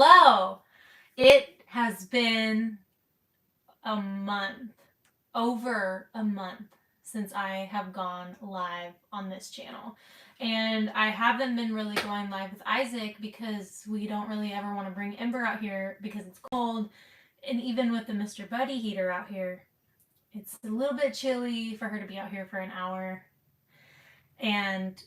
Hello! It has been a month, over a month, since I have gone live on this channel. And I haven't been really going live with Isaac because we don't really ever want to bring Ember out here because it's cold. And even with the Mr. Buddy heater out here, it's a little bit chilly for her to be out here for an hour. And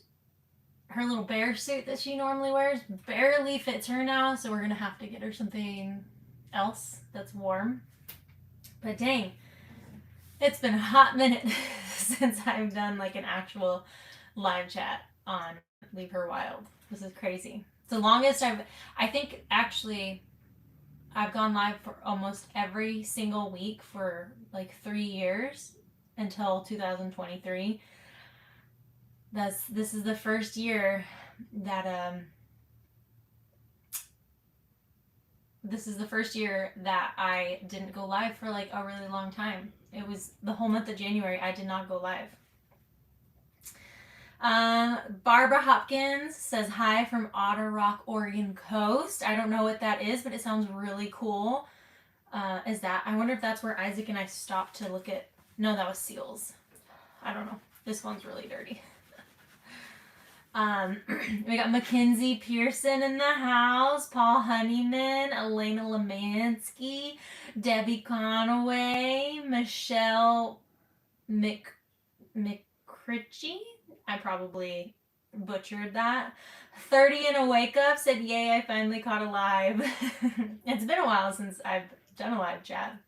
her little bear suit that she normally wears barely fits her now, so we're gonna have to get her something else that's warm. But dang, it's been a hot minute since I've done like an actual live chat on Leave Her Wild. This is crazy. It's the longest I think actually I've gone live for almost every single week for like 3 years until 2023. This is the first year that this is the first year that I didn't go live for like a really long time. It was the whole month of January I did not go live. Barbara Hopkins says hi from Otter Rock, Oregon coast. I don't know what that is, but it sounds really cool. Is that? I wonder if that's where Isaac and I stopped to look at. No, that was seals. I don't know. This one's really dirty. We got Mackenzie Pearson in the house, Paul Honeyman, Elena Lemansky, Debbie Conaway, Michelle McCritchie. I probably butchered that. 30 and a wake up said, yay, I finally caught a live. It's been a while since I've done a live chat.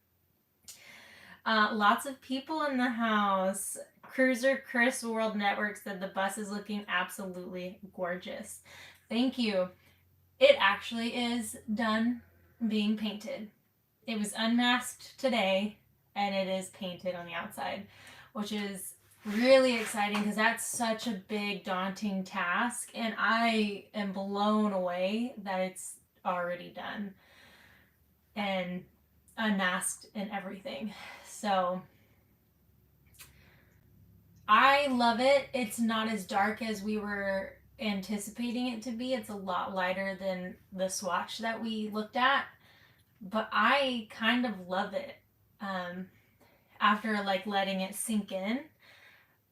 Lots of people in the house. Cruiser Chris World Network said the bus is looking absolutely gorgeous. Thank you. It actually is done being painted. It was unmasked today and it is painted on the outside, which is really exciting because that's such a big, daunting task, and I am blown away that it's already done and unmasked and everything. So I love it. It's not as dark as we were anticipating it to be. It's a lot lighter than the swatch that we looked at, but I kind of love it. After like letting it sink in,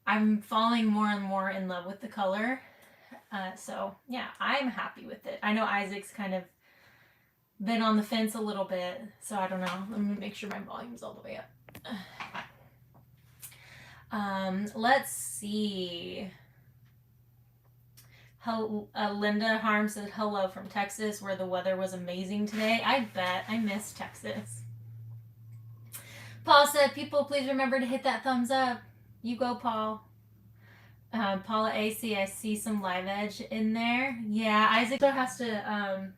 I'm falling more and more in love with the color. So yeah, I'm happy with it. I know Isaac's kind of been on the fence a little bit, so I don't know. Let me make sure my volume's all the way up. Let's see. Linda Harm said hello from Texas, where the weather was amazing today. I bet. I miss Texas. Paul said, people, please remember to hit that thumbs up. You go, Paul. Paula AC, I see some live edge in there. Yeah, Isaac still has to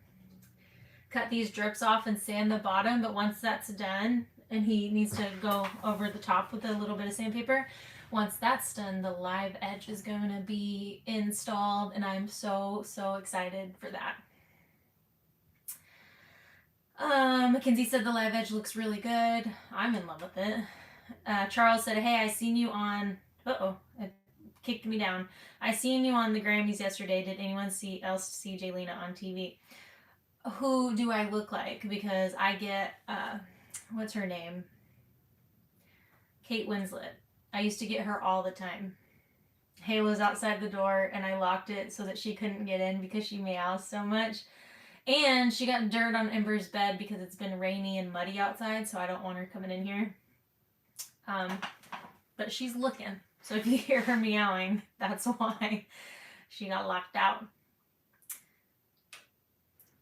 cut these drips off and sand the bottom, but once that's done, and he needs to go over the top with a little bit of sandpaper, once that's done, the live edge is going to be installed, and I'm so excited for that. Mackenzie said the live edge looks really good. I'm in love with it. Charles said, hey, I seen you on... Uh-oh, it kicked me down. I seen you on the Grammys yesterday. Did anyone else see Jaylena on TV? Who do I look like? Because I get... what's her name? Kate Winslet. I used to get her all the time. Halo's outside the door, and I locked it so that she couldn't get in because she meows so much. And she got dirt on Ember's bed because it's been rainy and muddy outside, so I don't want her coming in here. But she's looking. So if you hear her meowing, that's why she got locked out.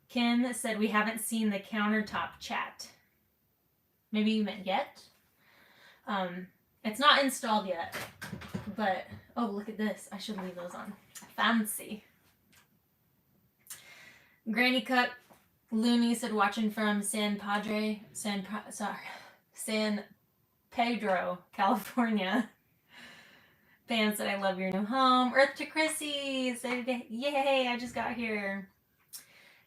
Ken said we haven't seen the countertop chat. Maybe you meant yet? It's not installed yet, but oh, look at this. I should leave those on. Fancy. Granny Cut Looney said watching from San Pedro, California. Pam said I love your new home. Earth to Chrissy said yay, I just got here.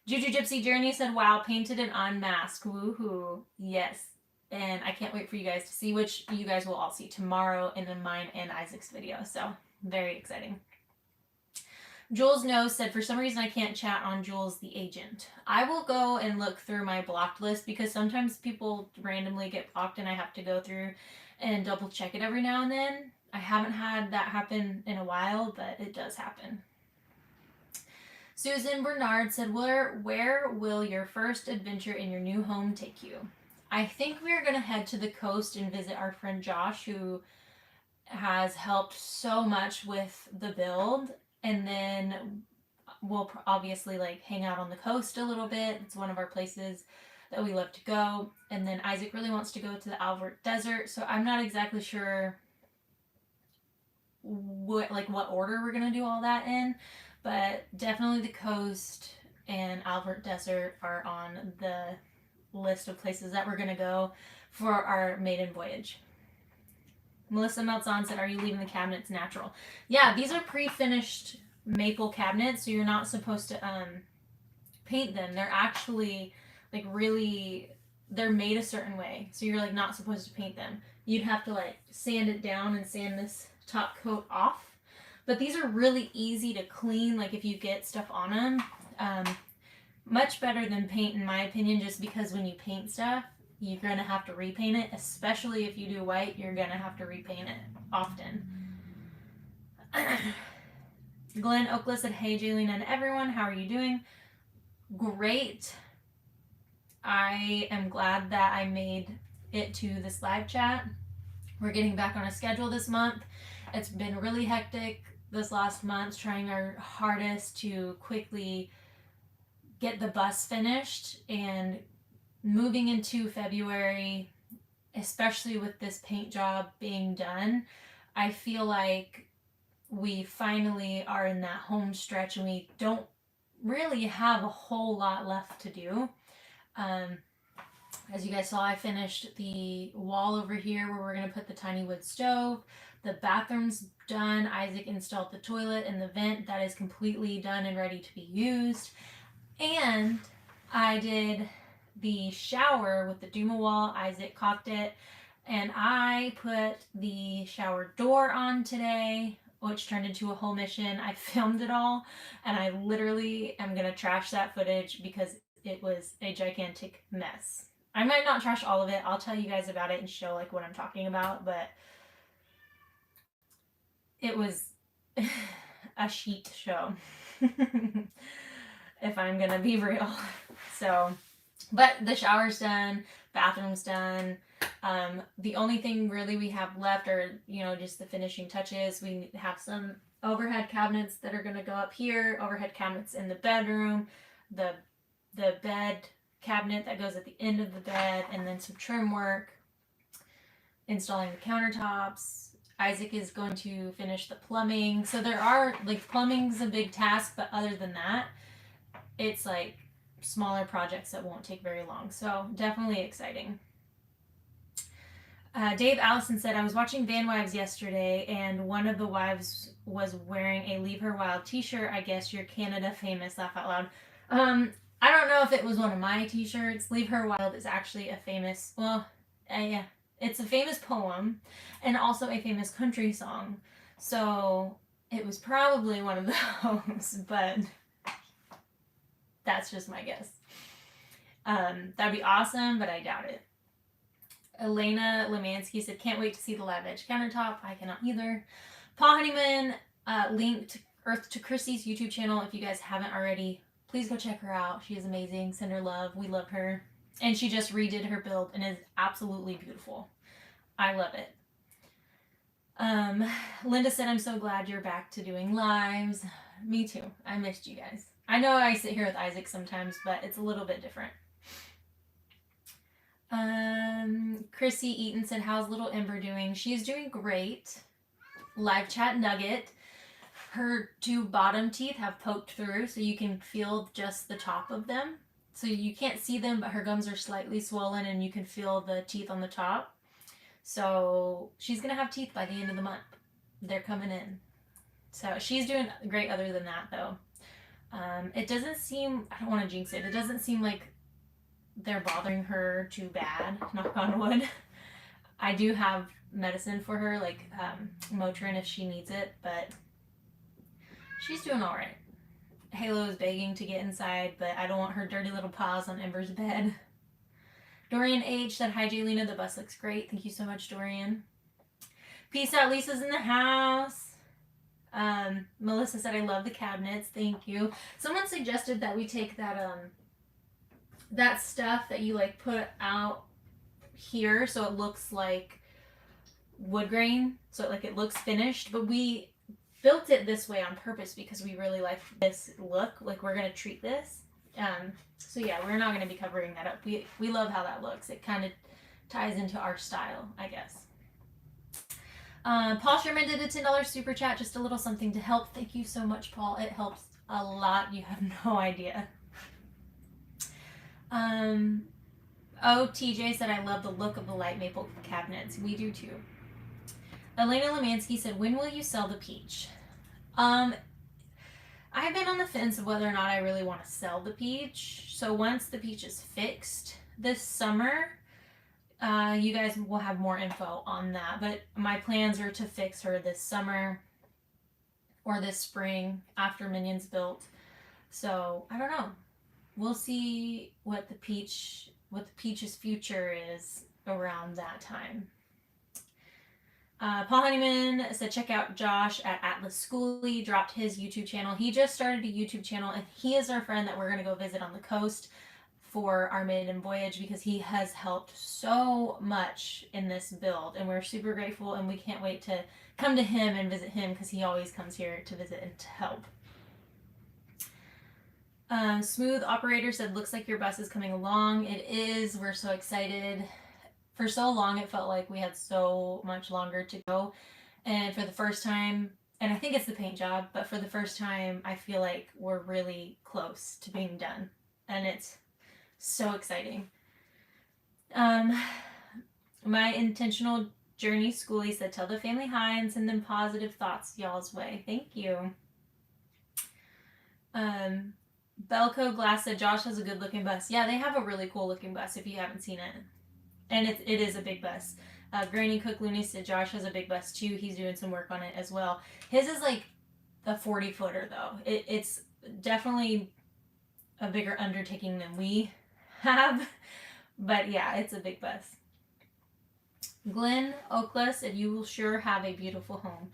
Juju Gypsy Journey said wow, painted and unmasked. Woohoo. Yes. And I can't wait for you guys to see, which you guys will all see tomorrow in mine and Isaac's video. So, very exciting. Jules Knows said, for some reason I can't chat on Jules the Agent. I will go and look through my blocked list because sometimes people randomly get blocked and I have to go through and double check it every now and then. I haven't had that happen in a while, but it does happen. Susan Bernard said, where will your first adventure in your new home take you? I think we're going to head to the coast and visit our friend Josh, who has helped so much with the build. And then we'll obviously like hang out on the coast a little bit. It's one of our places that we love to go. And then Isaac really wants to go to the Albert Desert. So I'm not exactly sure what order we're going to do all that in. But definitely the coast and Albert Desert are on the list of places that we're going to go for our maiden voyage. Melissa Meltzon said, are you leaving the cabinets natural? Yeah, these are pre-finished maple cabinets, so you're not supposed to paint them. They're actually like really, they're made a certain way, so you're like not supposed to paint them. You'd have to like sand it down and sand this top coat off. But these are really easy to clean, like if you get stuff on them. Much better than paint, in my opinion, just because when you paint stuff, you're going to have to repaint it, especially if you do white, you're going to have to repaint it often. Glenn Oakland said, hey, Jaylene and everyone, how are you doing? Great. I am glad that I made it to this live chat. We're getting back on a schedule this month. It's been really hectic this last month, trying our hardest to quickly get the bus finished, and moving into February, especially with this paint job being done, I feel like we finally are in that home stretch and we don't really have a whole lot left to do. As you guys saw, I finished the wall over here where we're going to put the tiny wood stove. The bathroom's done. Isaac installed the toilet and the vent. That is completely done and ready to be used. And I did the shower with the Duma wall. Isaac caulked it. And I put the shower door on today, which turned into a whole mission. I filmed it all, and I literally am going to trash that footage because it was a gigantic mess. I might not trash all of it. I'll tell you guys about it and show like what I'm talking about, but it was a sheet show. If I'm gonna be real. So, but the shower's done, bathroom's done. The only thing really we have left are, just the finishing touches. We have some overhead cabinets that are gonna go up here, overhead cabinets in the bedroom, the bed cabinet that goes at the end of the bed, and then some trim work, installing the countertops. Isaac is going to finish the plumbing. So there are, like, plumbing's a big task, but other than that, it's like smaller projects that won't take very long. So definitely exciting. Dave Allison said, I was watching Van Wives yesterday, and one of the wives was wearing a Leave Her Wild t-shirt. I guess you're Canada famous, laugh out loud. I don't know if it was one of my t-shirts. Leave Her Wild is actually a famous, yeah, it's a famous poem and also a famous country song. So it was probably one of those, but that's just my guess. That'd be awesome, but I doubt it. Elena Lemansky said, can't wait to see the live edge countertop. I cannot either. Paul Honeyman linked Earth to Chrissy's YouTube channel. If you guys haven't already, please go check her out. She is amazing. Send her love. We love her. And she just redid her build and is absolutely beautiful. I love it. Linda said, I'm so glad you're back to doing lives. Me too. I missed you guys. I know I sit here with Isaac sometimes, but it's a little bit different. Chrissy Eaton said, how's little Ember doing? She's doing great. Live chat nugget. Her two bottom teeth have poked through, so you can feel just the top of them. So you can't see them, but her gums are slightly swollen and you can feel the teeth on the top. So she's going to have teeth by the end of the month. They're coming in. So she's doing great other than that, though. It doesn't seem, I don't want to jinx it, it doesn't seem like they're bothering her too bad, knock on wood. I do have medicine for her, like Motrin if she needs it, but She's doing all right. Halo is begging to get inside, but I don't want her dirty little paws on Ember's bed. Dorian H said, hi, Jaylina. The bus looks great. Thank you so much, Dorian. Peace out. Lisa's in the house. Melissa said, I love the cabinets. Thank you. Someone suggested that we take that stuff that you like put out here so it looks like wood grain, so it looks finished, but we built it this way on purpose because we really like this look. Like, we're gonna treat this. So yeah, we're not gonna be covering that up. We love how that looks. It kind of ties into our style, I guess. Paul Sherman did a $10 super chat, just a little something to help. Thank you so much, Paul. It helps a lot. You have no idea. TJ said, I love the look of the light maple cabinets. We do too. Elena Lemansky said, when will you sell the peach? I've been on the fence of whether or not I really want to sell the peach. So once the peach is fixed this summer, you guys will have more info on that. But my plans are to fix her this summer or this spring after Minion's built. So I don't know. We'll see what the peach's future is around that time. Paul Honeyman said, check out Josh at Atlas Schoolie. Dropped his YouTube channel. He just started a YouTube channel, and he is our friend that we're going to go visit on the coast for our maiden voyage because he has helped so much in this build, and we're super grateful, and we can't wait to come to him and visit him because he always comes here to visit and to help. Smooth Operator said, looks like your bus is coming along. It is. We're so excited. For so long, it felt like we had so much longer to go. And for the first time, and I think it's the paint job, but for the first time, I feel like we're really close to being done. And it's so exciting. My intentional journey schoolie said, tell the family hi and send them positive thoughts y'all's way. Thank you. Belco Glass said, Josh has a good looking bus. Yeah, they have a really cool looking bus if you haven't seen it. And it is a big bus. Granny Cook Looney said, Josh has a big bus too. He's doing some work on it as well. His is like a 40-footer though. It's definitely a bigger undertaking than we have. But yeah, it's a big bus. Glenn Okla said, you will sure have a beautiful home.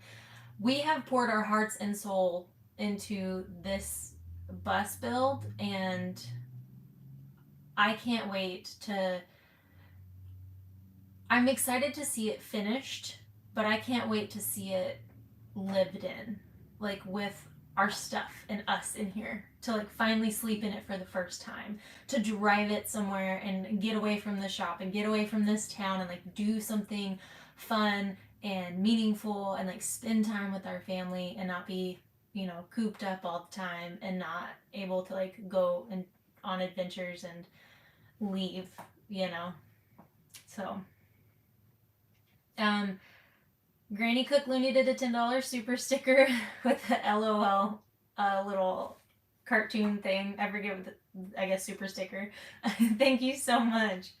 We have poured our hearts and soul into this bus build, and I can't wait to... I'm excited to see it finished, but I can't wait to see it lived in, like with our stuff and us in here, to like finally sleep in it for the first time, to drive it somewhere and get away from the shop and get away from this town and like do something fun and meaningful and like spend time with our family and not be, you know, cooped up all the time and not able to like go and on adventures and leave, you know. So Granny Cook Looney did a $10 super sticker with the LOL little cartoon thing. I forget what I guess super sticker. Thank you so much.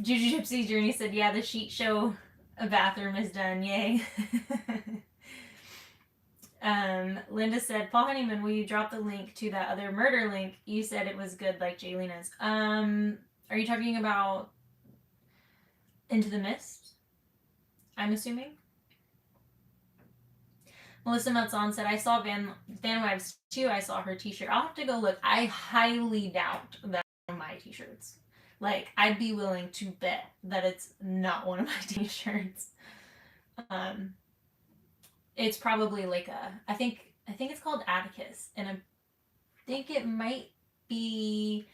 Juju Gypsy's Journey said, yeah, the sheet show bathroom is done. Yay. Linda said, Paul Honeyman, will you drop the link to that other murder link? You said it was good like Jaylina's. Are you talking about Into the Mist? I'm assuming. Melissa Meltzon said, I saw Van Wives too. I saw her t-shirt. I'll have to go look. I highly doubt that one of my t-shirts. Like, I'd be willing to bet that it's not one of my t-shirts. It's probably like I think it's called Atticus, and I think it might be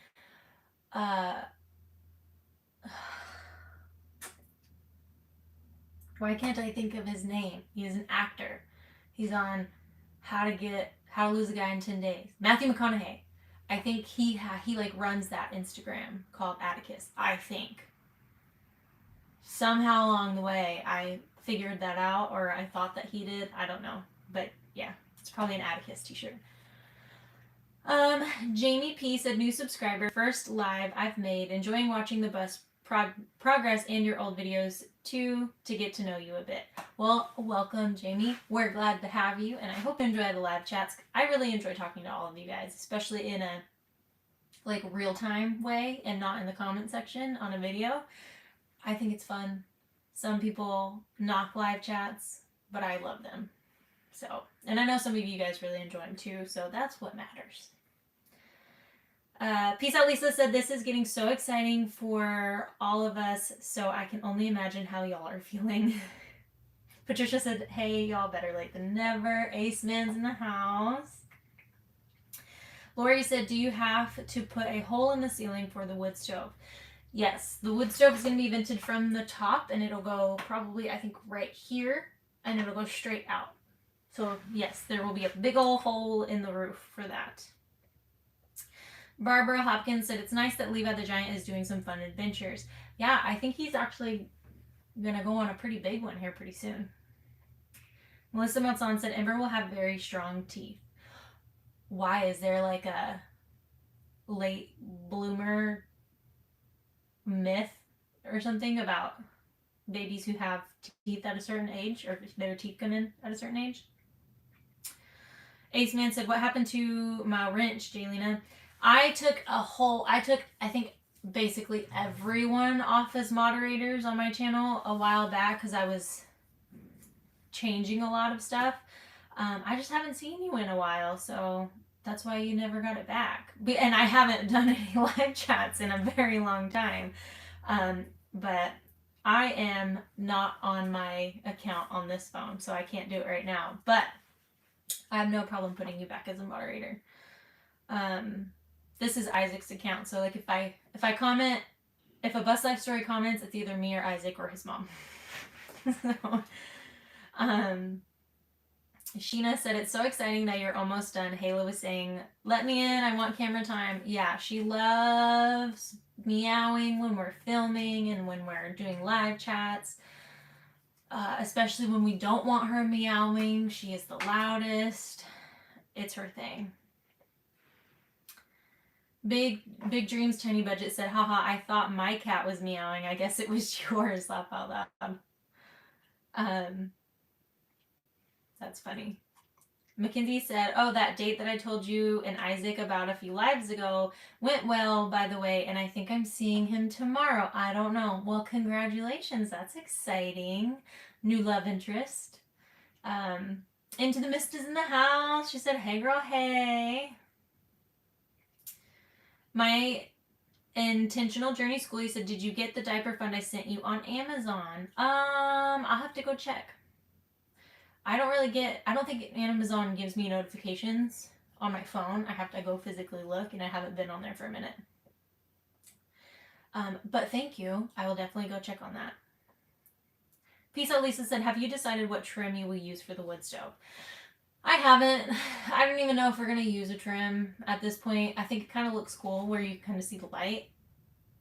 why can't I think of his name? He's an actor. He's on How to Lose a Guy in 10 Days. Matthew McConaughey. I think he like runs that Instagram called Atticus. I think. Somehow along the way, I figured that out, or I thought that he did. I don't know. But yeah, it's probably an Atticus t-shirt. Jamie P said, new subscriber, first live I've made, enjoying watching the bus progress and your old videos too to get to know you a bit. Well, welcome, Jamie. We're glad to have you, and I hope you enjoy the live chats. I really enjoy talking to all of you guys, especially in a like real-time way and not in the comment section on a video. I think it's fun. Some people knock live chats, but I love them. So, and I know some of you guys really enjoy them too, so that's what matters. Peace out, Lisa said, this is getting so exciting for all of us, so I can only imagine how y'all are feeling. Patricia said, hey, y'all, better late than never. Ace Man's in the house. Lori said, do you have to put a hole in the ceiling for the wood stove? Yes, the wood stove is going to be vented from the top, and it'll go probably, I think, right here, and it'll go straight out. So, yes, there will be a big old hole in the roof for that. Barbara Hopkins said, it's nice that Levi the Giant is doing some fun adventures. Yeah, I think he's actually going to go on a pretty big one here pretty soon. Melissa Meltson said, Ember will have very strong teeth. Why? Is there like a late bloomer myth or something about babies who have teeth at a certain age, or their teeth come in at a certain age? Ace Man said, what happened to my wrench, Jaylina? I took, I think, basically everyone off as moderators on my channel a while back because I was changing a lot of stuff. I just haven't seen you in a while, so that's why you never got it back. And I haven't done any live chats in a very long time. But I am not on my account on this phone, so I can't do it right now. But I have no problem putting you back as a moderator. This is Isaac's account, so like if I comment, if a Bus Life Story comments, it's either me or Isaac or his mom. So, Sheena said, it's so exciting that you're almost done. Hayla was saying, let me in, I want camera time. Yeah, she loves meowing when we're filming and when we're doing live chats. Especially when we don't want her meowing. She is the loudest. It's her thing. Big Dreams Tiny Budget said, haha, I thought my cat was meowing. I guess it was yours. Laugh out loud. That's funny. Mackenzie said, oh, that date that I told you and Isaac about a few lives ago went well, by the way, and I think I'm seeing him tomorrow. I don't know. Well, congratulations. That's exciting. New love interest. Into the Mist is in the house. She said, hey, girl, hey. My Intentional Journey Schoolie said, did you get the diaper fund I sent you on Amazon? I'll have to go check. I don't think Amazon gives me notifications on my phone. I have to go physically look, and I haven't been on there for a minute. But thank you. I will definitely go check on that. Peace out, Lisa said, have you decided what trim you will use for the wood stove? I haven't. I don't even know if we're going to use a trim at this point. I think it kind of looks cool where you kind of see the light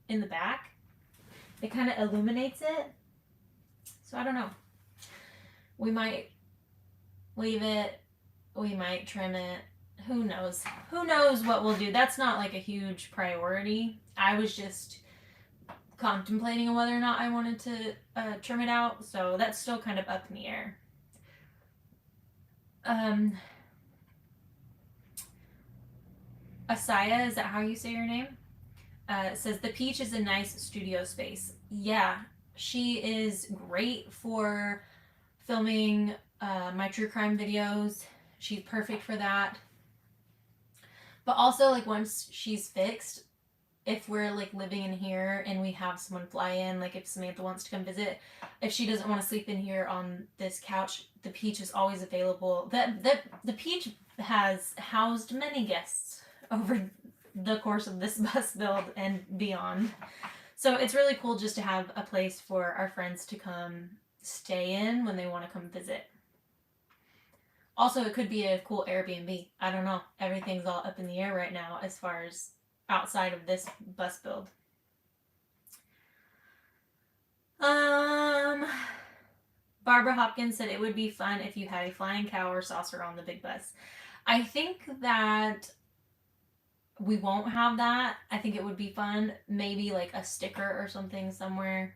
in the back. It kind of illuminates it. So I don't know. We might leave it. We might trim it. Who knows? Who knows what we'll do? That's not like a huge priority. I was just contemplating on whether or not I wanted to trim it out. So that's still kind of up in the air. Asaya, is that how you say your name? Says, the Peach is a nice studio space. Yeah, she is great for filming my true crime videos. She's perfect for that. But also, like, once she's fixed, if we're like living in here and we have someone fly in, like if Samantha wants to come visit, if she doesn't want to sleep in here on this couch, the Peach is always available. The Peach has housed many guests over the course of this bus build and beyond. So it's really cool just to have a place for our friends to come stay in when they want to come visit. Also, it could be a cool Airbnb. I don't know. Everything's all up in the air right now as far as outside of this bus build. Barbara Hopkins said it would be fun if you had a flying cow or saucer on the big bus. I think that we won't have that. I think it would be fun. Maybe like a sticker or something somewhere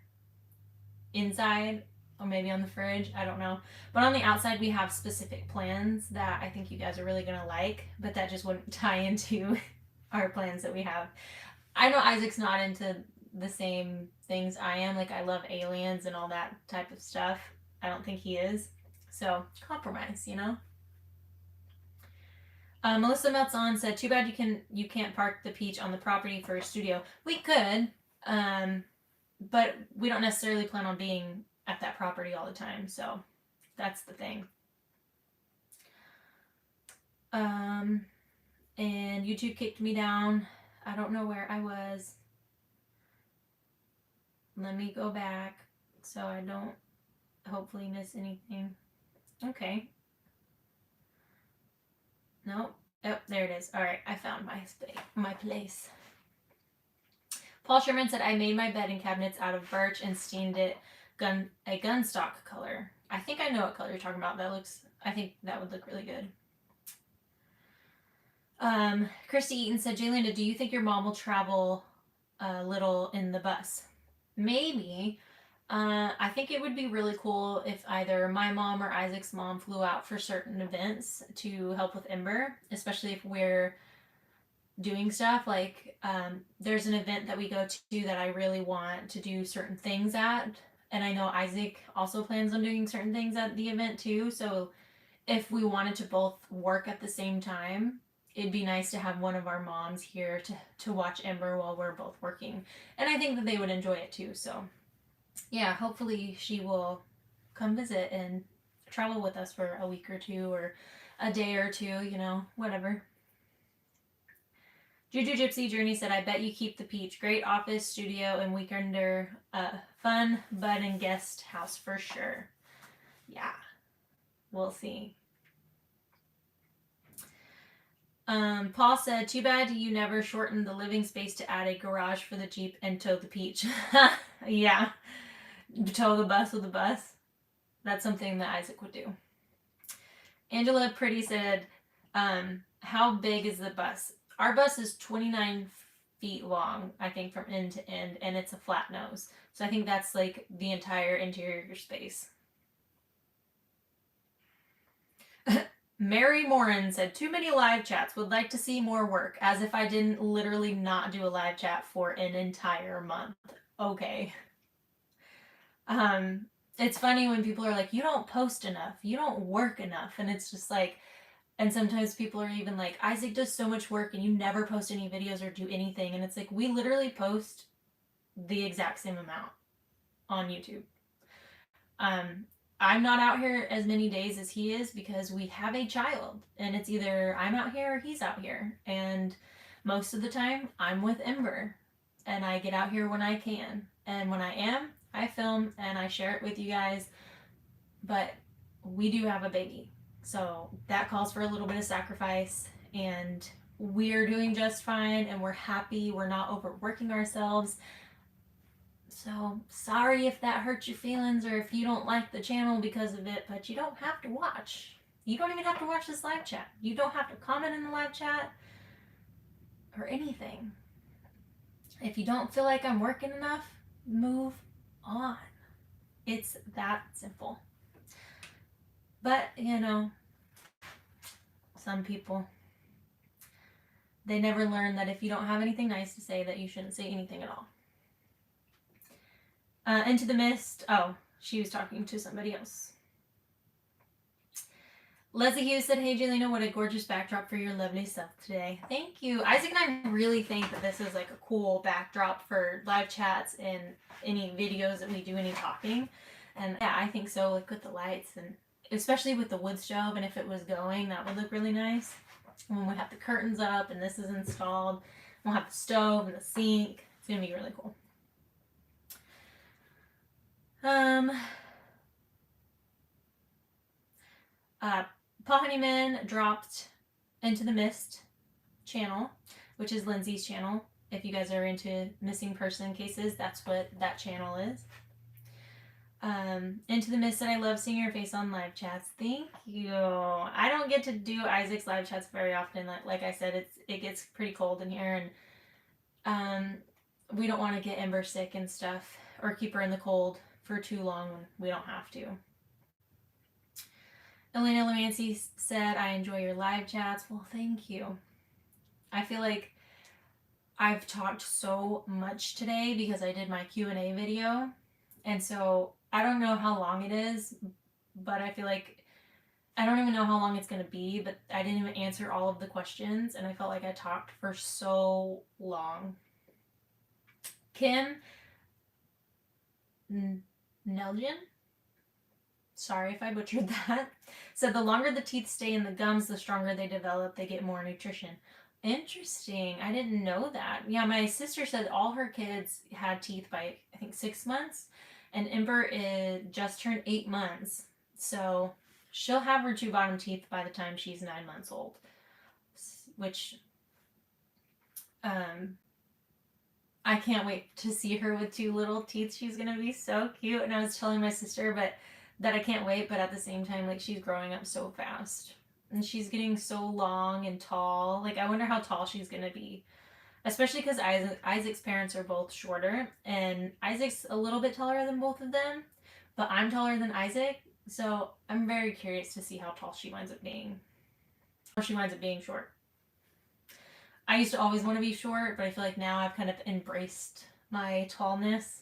inside, or maybe on the fridge. I don't know. But on the outside, we have specific plans that I think you guys are really going to like, but that just wouldn't tie into our plans that we have. I know Isaac's not into the same things I am. Like, I love aliens and all that type of stuff. I don't think he is. So, compromise, you know? Melissa Meltzon said, "Too bad you can't park the Peach on the property for a studio. We could, but we don't necessarily plan on being at that property all the time. So that's the thing." And YouTube kicked me down. I don't know where I was. Let me go back so I don't hopefully miss anything. Okay. Nope. Oh, there it is. All right, I found my place. Paul Sherman said, "I made my bed and cabinets out of birch and steamed it a gunstock color." I think I know what color you're talking about. I think that would look really good. Christy Eaton said, "Jaylinda, do you think your mom will travel a little in the bus?" Maybe. I think it would be really cool if either my mom or Isaac's mom flew out for certain events to help with Ember, especially if we're doing stuff. Like, there's an event that we go to that I really want to do certain things at, and I know Isaac also plans on doing certain things at the event too. So if we wanted to both work at the same time, it'd be nice to have one of our moms here to watch Ember while we're both working. And I think that they would enjoy it too. So yeah, hopefully she will come visit and travel with us for a week or two or a day or two, you know, whatever. Juju Gypsy Journey said, "I bet you keep the Peach. Great office, studio, and weekender. Fun, bud, and guest house for sure." Yeah, we'll see. Paul said, "Too bad you never shortened the living space to add a garage for the Jeep and tow the Peach." Yeah, tow the bus with the bus. That's something that Isaac would do. Angela Pretty said, "How big is the bus?" Our bus is 29 feet long, I think, from end to end, and it's a flat nose. So I think that's like the entire interior space. Mary Morin said, "Too many live chats. Would like to see more work." As if I didn't literally not do a live chat for an entire month. Okay. It's funny when people are like, "You don't post enough. You don't work enough." And it's just like, and sometimes people are even like, "Isaac does so much work and you never post any videos or do anything." And it's like, we literally post the exact same amount on YouTube. I'm not out here as many days as he is because we have a child, and it's either I'm out here or he's out here. And most of the time, I'm with Ember, and I get out here when I can. And when I am, I film and I share it with you guys. But we do have a baby, so that calls for a little bit of sacrifice, and we're doing just fine, and we're happy. We're not overworking ourselves. So sorry if that hurts your feelings or if you don't like the channel because of it, but you don't have to watch. You don't even have to watch this live chat. You don't have to comment in the live chat or anything. If you don't feel like I'm working enough, move on. It's that simple. But, you know, some people, they never learn that if you don't have anything nice to say, that you shouldn't say anything at all. Into the Mist. Oh, she was talking to somebody else. Leslie Hughes said, "Hey, Jelena, what a gorgeous backdrop for your lovely self today." Thank you. Isaac and I really think that this is like a cool backdrop for live chats and any videos that we do, any talking. And yeah, I think so, like with the lights and especially with the wood stove, and if it was going, that would look really nice. And when we have the curtains up and this is installed, we'll have the stove and the sink. It's going to be really cool. Paul Honeyman dropped Into the Mist channel, which is Lindsay's channel. If you guys are into missing person cases, that's what that channel is. Into the Mist said, I love seeing your face on live chats. Thank you. I don't get to do Isaac's live chats very often. Like I said, it gets pretty cold in here, and we don't want to get Ember sick and stuff, or keep her in the cold for too long when we don't have to. Elena Lemancy said, I enjoy your live chats. Well, thank you. I feel like I've talked so much today because I did my Q&A video. And so I don't know how long it is, but I feel like I don't even know how long it's going to be, but I didn't even answer all of the questions, and I felt like I talked for so long. Kim Neljan, sorry if I butchered that, said the longer the teeth stay in the gums, the stronger they develop. They get more nutrition. Interesting. I didn't know that. Yeah, my sister said all her kids had teeth by, I think, 6 months, and Ember just turned 8 months. So she'll have her 2 bottom teeth by the time she's 9 months old, which I can't wait to see her with 2 little teeth. She's gonna be so cute. And I was telling my sister that I can't wait, but at the same time, like, she's growing up so fast. And she's getting so long and tall. Like, I wonder how tall she's gonna be. Especially because Isaac's parents are both shorter, and Isaac's a little bit taller than both of them, but I'm taller than Isaac, so I'm very curious to see how tall she winds up being. Or she winds up being short. I used to always want to be short, but I feel like now I've kind of embraced my tallness.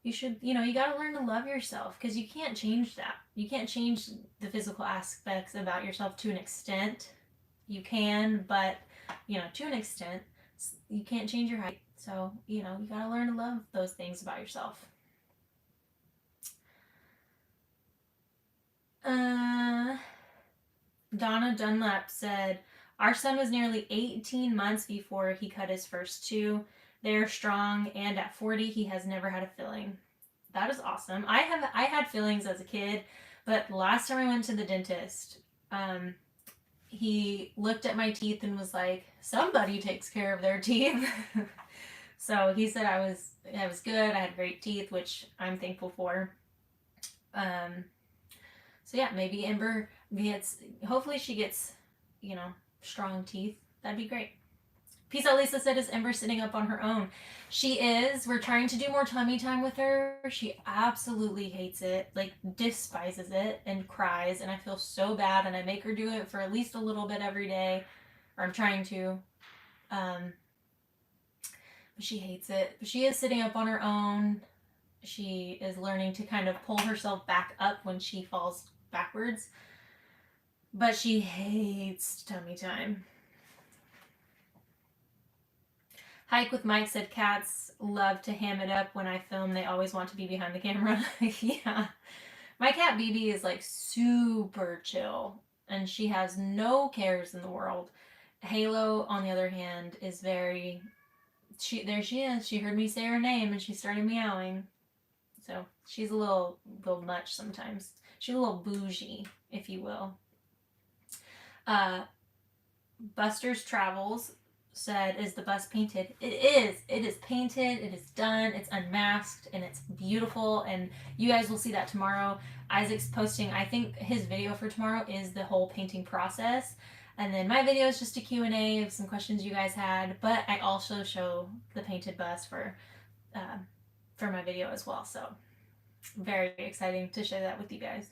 You should, you gotta learn to love yourself, because you can't change that. You can't change the physical aspects about yourself. To an extent. You can, but, to an extent. You can't change your height. So, you gotta learn to love those things about yourself. Donna Dunlap said, our son was nearly 18 months before he cut his first 2. They're strong, and at 40, he has never had a filling. That is awesome. I had fillings as a kid, but last time I went to the dentist, he looked at my teeth and was like, somebody takes care of their teeth. So he said I was good. I had great teeth, which I'm thankful for. So yeah, maybe Ember hopefully she gets, strong teeth. That'd be great. Peace out Lisa said, is Ember sitting up on her own? She is. We're trying to do more tummy time with her. She absolutely hates it, like despises it, and cries, and I feel so bad, and I make her do it for at least a little bit every day, or I'm trying to. But she hates it. But she is sitting up on her own. She is learning to kind of pull herself back up when she falls backwards. But she hates tummy time. Hike with Mike said, cats love to ham it up when I film. They always want to be behind the camera. Yeah. My cat BB is like super chill, and she has no cares in the world. Halo, on the other hand, is very... There she is. She heard me say her name, and she started meowing. So she's a little much sometimes. She's a little bougie, if you will. Buster's Travels said, is the bus painted? It is. It is painted. It is done. It's unmasked, and it's beautiful, and you guys will see that tomorrow. Isaac's posting, I think his video for tomorrow is the whole painting process, and then my video is just a Q&A of some questions you guys had, but I also show the painted bus for my video as well, so very exciting to share that with you guys.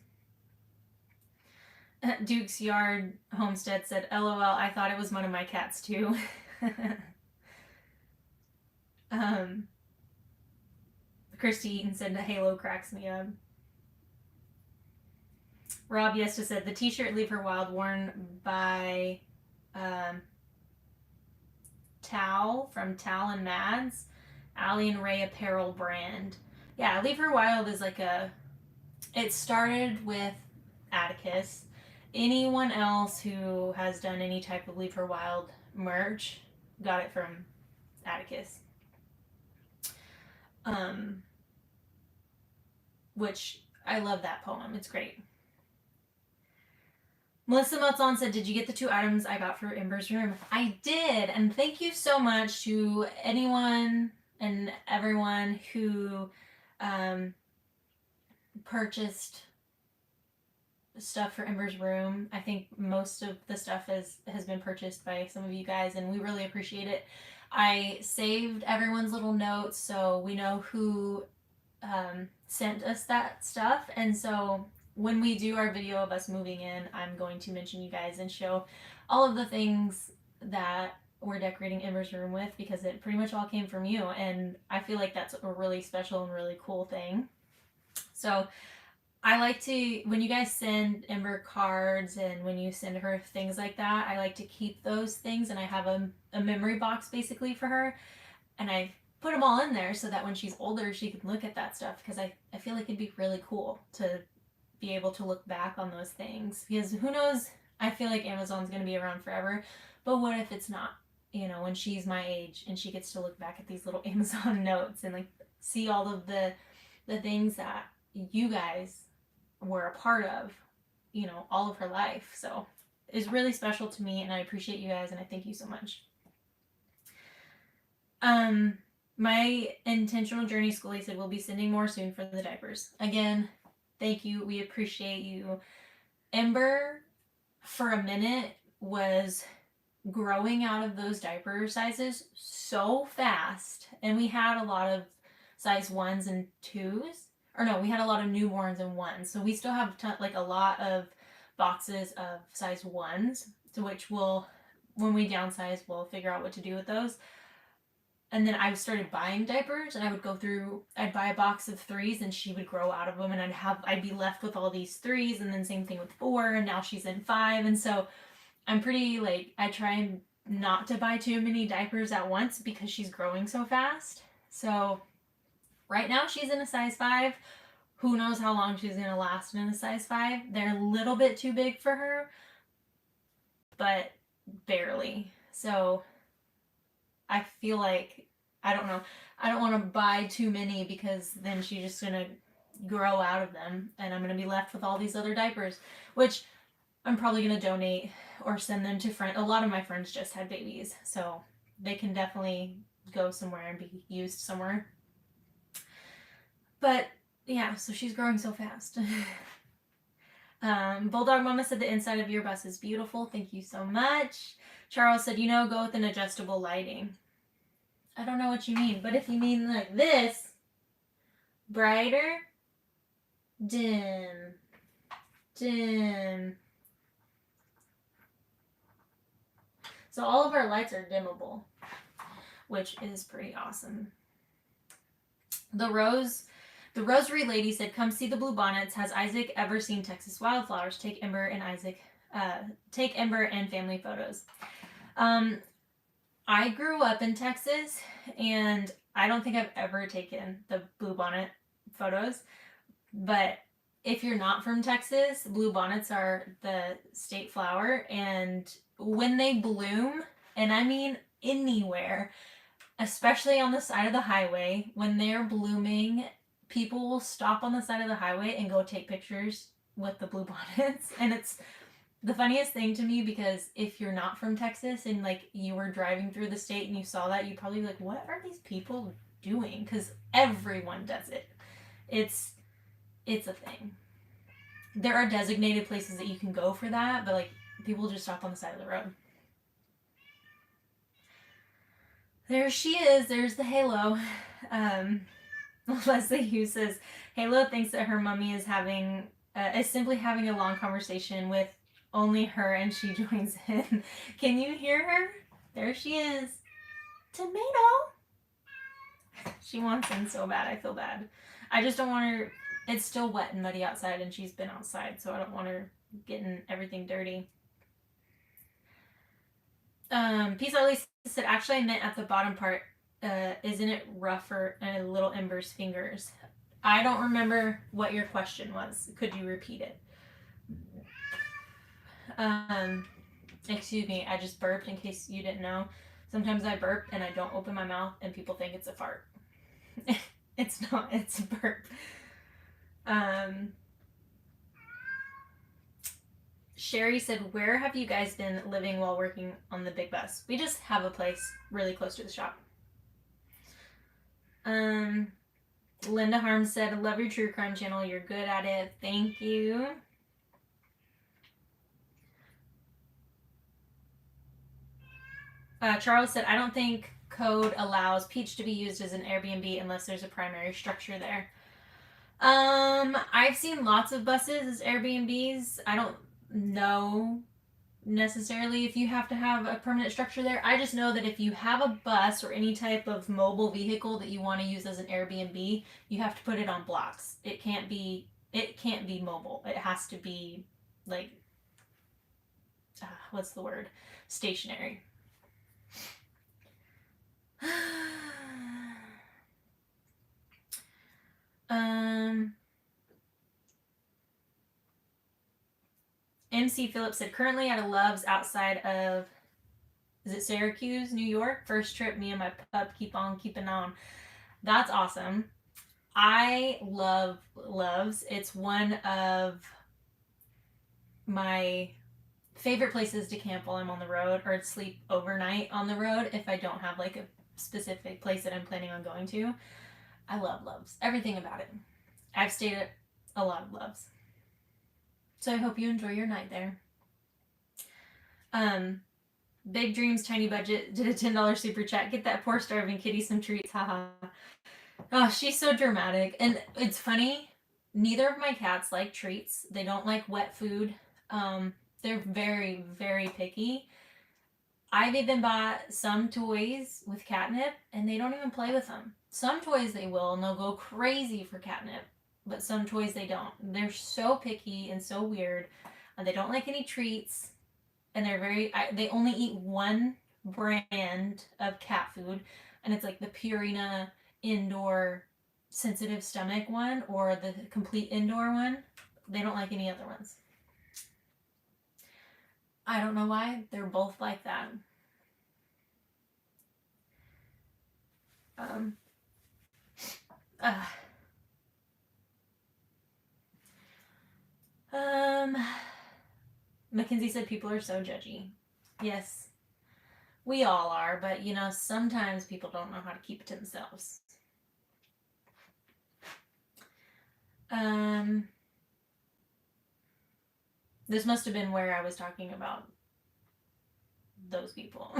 Duke's Yard Homestead said, LOL, I thought it was one of my cats too. Christy Eaton said, the halo cracks me up. Rob Yesta said, the t-shirt Leave Her Wild worn by Tal from Tal and Mads, Allie and Ray apparel brand. Yeah, Leave Her Wild is like it started with Atticus. Anyone else who has done any type of Leave Her Wild merch got it from Atticus. Which I love that poem. It's great. Melissa Meltzon said, did you get the 2 items I got for Ember's room? I did, and thank you so much to anyone and everyone who purchased stuff for Ember's room. I think most of the stuff has been purchased by some of you guys, and we really appreciate it. I saved everyone's little notes so we know who sent us that stuff, and so when we do our video of us moving in, I'm going to mention you guys and show all of the things that we're decorating Ember's room with, because it pretty much all came from you, and I feel like that's a really special and really cool thing. So I like to, when you guys send Ember cards and when you send her things like that, I like to keep those things, and I have a memory box basically for her, and I put them all in there so that when she's older she can look at that stuff, because I feel like it'd be really cool to be able to look back on those things, because who knows, I feel like Amazon's going to be around forever, but what if it's not? You know, when she's my age and she gets to look back at these little Amazon notes and like see all of the things that you guys were a part of, you know, all of her life. So it's really special to me, and I appreciate you guys, and I thank you so much. My intentional journey schoolie said we'll be sending more soon for the diapers. Again, thank you. We appreciate you. Ember, for a minute, was growing out of those diaper sizes so fast, and we had a lot of size 1s and 2s, or no, we had a lot of newborns and 1s, so we still have like a lot of boxes of size 1s, to which we'll, when we downsize, we'll figure out what to do with those. And then I started buying diapers, and I would go through, I'd buy a box of 3s, and she would grow out of them, and I'd be left with all these 3s, and then same thing with 4, and now she's in 5, and so I'm pretty, like, I try not to buy too many diapers at once because she's growing so fast. So right now she's in a size 5. Who knows how long she's going to last in a size 5. They're a little bit too big for her, but barely. So I feel like, I don't know, I don't want to buy too many, because then she's just going to grow out of them, and I'm going to be left with all these other diapers, which I'm probably going to donate or send them to friends. A lot of my friends just had babies, so they can definitely go somewhere and be used somewhere. But yeah, so she's growing so fast. Bulldog Mama said the inside of your bus is beautiful. Thank you so much. Charles said, you know, go with an adjustable lighting. I don't know what you mean, but if you mean like this, brighter, dim, dim. So all of our lights are dimmable, which is pretty awesome. The Rosary Lady said, come see the blue bonnets. Has Isaac ever seen Texas wildflowers? Take Ember and family photos. I grew up in Texas, and I don't think I've ever taken the blue bonnet photos, but if you're not from Texas, blue bonnets are the state flower, and when they bloom, and I mean anywhere, especially on the side of the highway, when they're blooming, people will stop on the side of the highway and go take pictures with the blue bonnets. And it's the funniest thing to me, because if you're not from Texas and like you were driving through the state and you saw that, you'd probably be like, what are these people doing? Because everyone does it. It's a thing. There are designated places that you can go for that, but like people just stop on the side of the road. There she is. There's the Halo. Leslie Hughes says, Halo thinks that her mummy is simply having a long conversation with only her, and she joins in. Can you hear her? There she is. Tomato. She wants in so bad. I feel bad. I just don't want her. It's still wet and muddy outside, and she's been outside, so I don't want her getting everything dirty. Peace Out Lisa said, actually I meant at the bottom part, isn't it rougher and little Ember's fingers? I don't remember what your question was. Could you repeat it? Excuse me, I just burped in case you didn't know. Sometimes I burp and I don't open my mouth and people think it's a fart. It's not, it's a burp. Sherry said, where have you guys been living while working on the big bus? We just have a place really close to the shop. Linda Harms said, I love your true crime channel. You're good at it. Thank you. Charles said, I don't think code allows Peach to be used as an Airbnb unless there's a primary structure there. I've seen lots of buses as Airbnbs. I don't know necessarily if you have to have a permanent structure there. I just know that if you have a bus or any type of mobile vehicle that you want to use as an Airbnb, you have to put it on blocks. It can't be mobile. It has to be like what's the word? Stationary. um MC Phillips said, currently at a Love's outside of, is it Syracuse, New York? First trip, me and my pup keep on keeping on. That's awesome. I love Love's. It's one of my favorite places to camp while I'm on the road or sleep overnight on the road if I don't have like a specific place that I'm planning on going to. I love Love's. Everything about it. I've stayed at a lot of Love's. So I hope you enjoy your night there. Big Dreams, Tiny Budget did a $10 super chat. Get that poor starving kitty some treats. Haha. Oh, she's so dramatic. And it's funny. Neither of my cats like treats. They don't like wet food. They're very, very picky. I've even bought some toys with catnip and they don't even play with them. Some toys they will and they'll go crazy for catnip, but some toys they don't. They're so picky and so weird. And they don't like any treats. And they only eat one brand of cat food. And it's like the Purina indoor sensitive stomach one or the complete indoor one. They don't like any other ones. I don't know why. They're both like that. Um, uh, um, Mackenzie said people are so judgy. Yes, we all are, but you know, sometimes people don't know how to keep it to themselves. This must have been where I was talking about those people.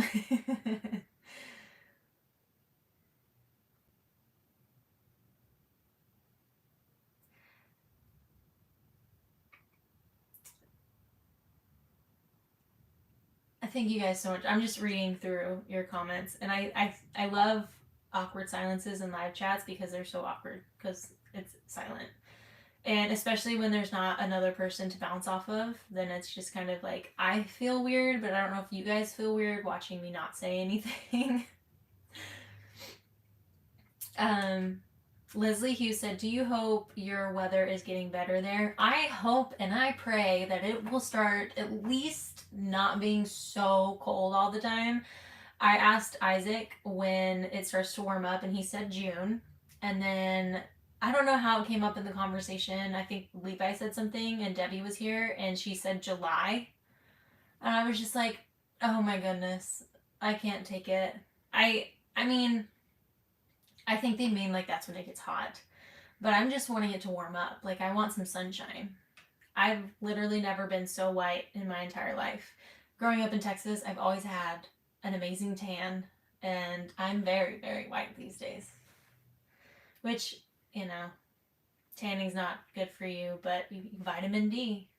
Thank you guys so much. I'm just reading through your comments, and I love awkward silences in live chats because they're so awkward because it's silent. And especially when there's not another person to bounce off of, then it's just kind of like I feel weird, but I don't know if you guys feel weird watching me not say anything. Leslie Hughes said, do you hope your weather is getting better there? I hope and I pray that it will start at least not being so cold all the time. I asked Isaac when it starts to warm up, and he said June. And then I don't know how it came up in the conversation. I think Levi said something, and Debbie was here, and she said July. And I was just like, oh my goodness, I can't take it. I mean, I think they mean like that's when it gets hot. But I'm just wanting it to warm up. Like, I want some sunshine. I've literally never been so white in my entire life. Growing up in Texas, I've always had an amazing tan, and I'm very, very white these days. Which, you know, tanning's not good for you, but vitamin D.